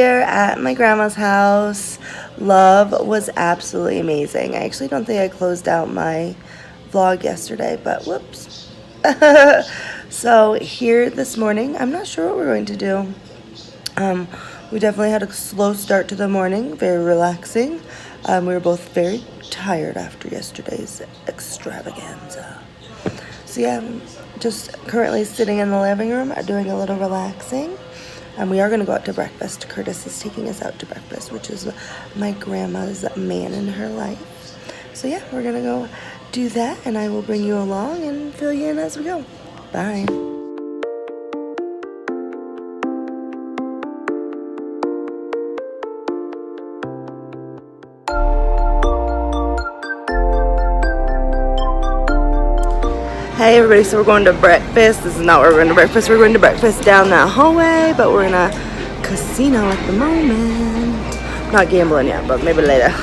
here at my grandma's house. Love was absolutely amazing. I actually don't think I closed out my vlog yesterday, but whoops. So here this morning, I'm not sure what we're going to do. We definitely had a slow start to the morning, very relaxing. We were both very tired after yesterday's extravaganza. So yeah, I'm just currently sitting in the living room doing a little relaxing. We are going to go out to breakfast. Curtis is taking us out to breakfast, which is my grandma's man in her life. So yeah, we're going to go do that, and I will bring you along and fill you in as we go. Bye. Hey everybody, so we're going to breakfast. This is not where we're going to breakfast. We're going to breakfast down that hallway, but we're in a casino at the moment. Not gambling yet, but maybe later.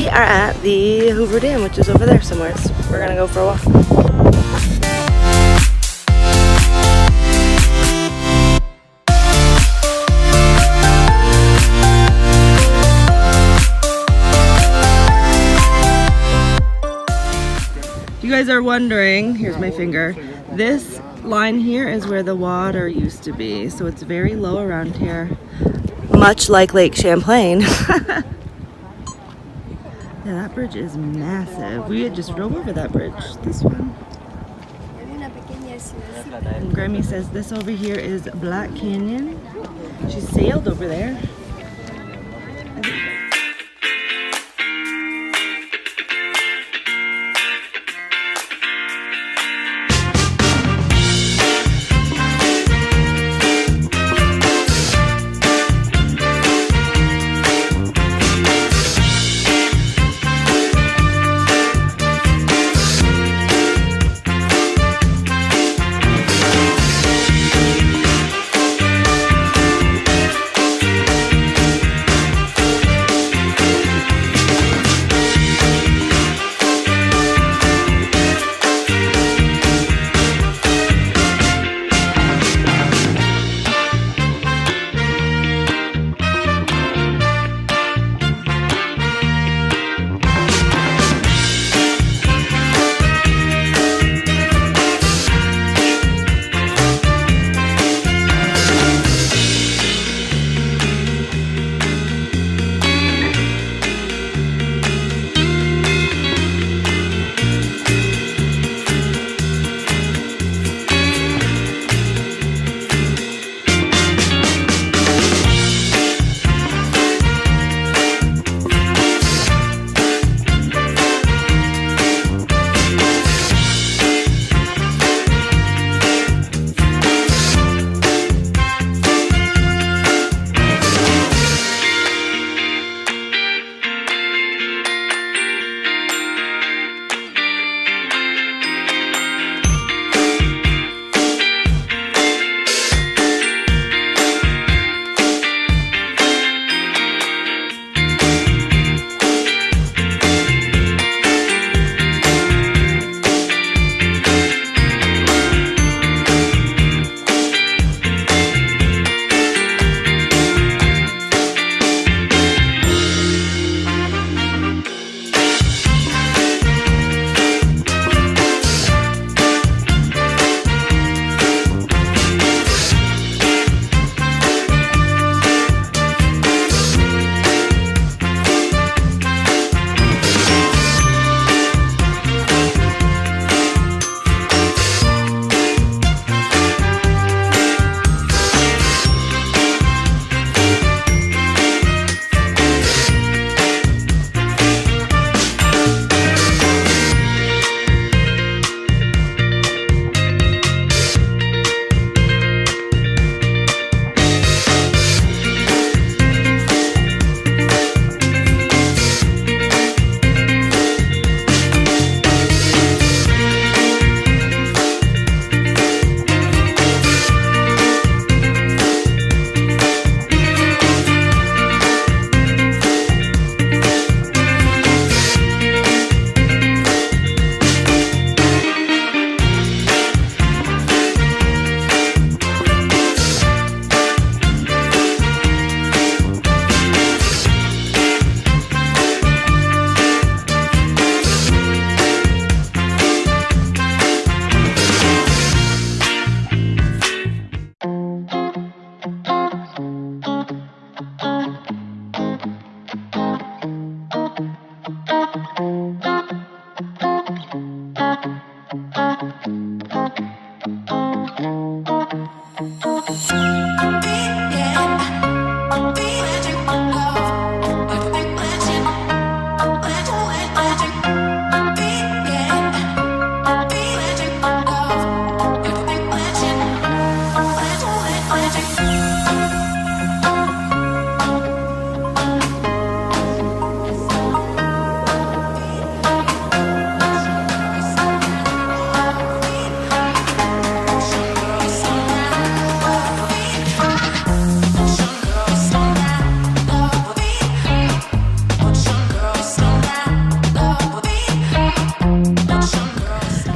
Are at the Hoover Dam, which is over there somewhere. So we're gonna go for a walk. If you guys are wondering, here's my finger. This line here is where the water used to be, so it's very low around here, much like Lake Champlain. Yeah, that bridge is massive. We had just drove over that bridge, this one. And Grammy says this over here is Black Canyon. She sailed over there.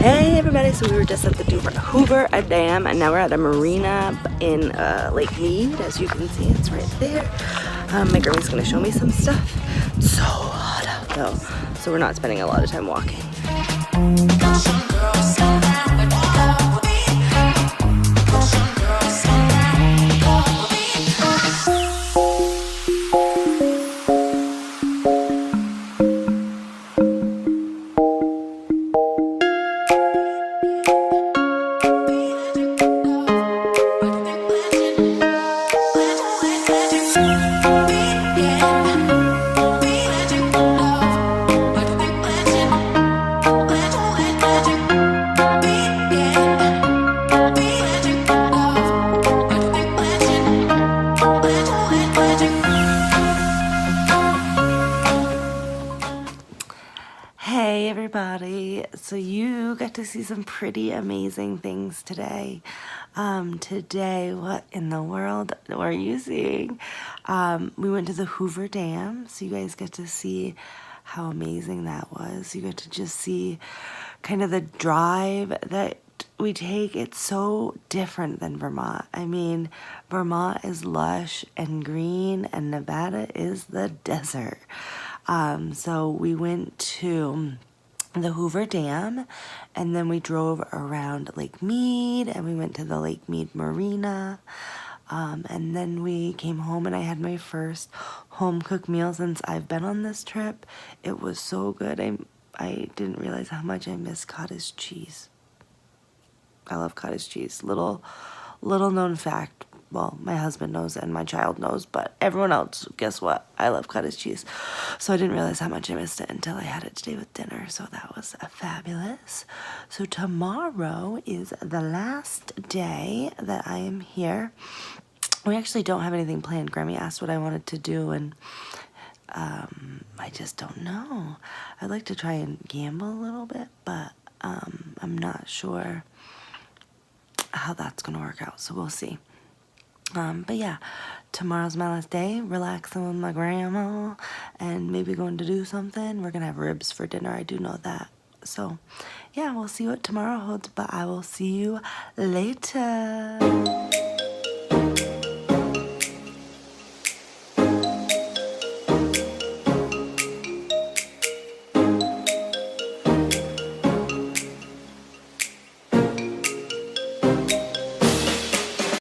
Hey everybody, so we were just at the Hoover Dam, and now we're at a marina in Lake Mead. As you can see, it's right there. My girlie's gonna show me some stuff. It's so hot out though, so we're not spending a lot of time walking. Hey everybody, so you got to see some pretty amazing things today. Today, what in the world were you seeing? We went to the Hoover Dam, so you guys get to see how amazing that was. You get to just see kind of the drive that we take. It's so different than Vermont. I mean, Vermont is lush and green, and Nevada is the desert. So we went to the Hoover Dam, and then we drove around Lake Mead, and we went to the Lake Mead Marina, and then we came home, and I had my first home-cooked meal since I've been on this trip. It was so good. I didn't realize how much I miss cottage cheese. I love cottage cheese. Little known fact. Well, my husband knows and my child knows, but everyone else, guess what? I love cottage cheese. So I didn't realize how much I missed it until I had it today with dinner. So that was fabulous. So tomorrow is the last day that I am here. We actually don't have anything planned. Grammy asked what I wanted to do, and I just don't know. I'd like to try and gamble a little bit, but I'm not sure how that's going to work out. So we'll see. But yeah, tomorrow's my last day, relaxing with my grandma, and maybe going to do something. We're gonna have ribs for dinner, I do know that. So yeah, we'll see what tomorrow holds, but I will see you later.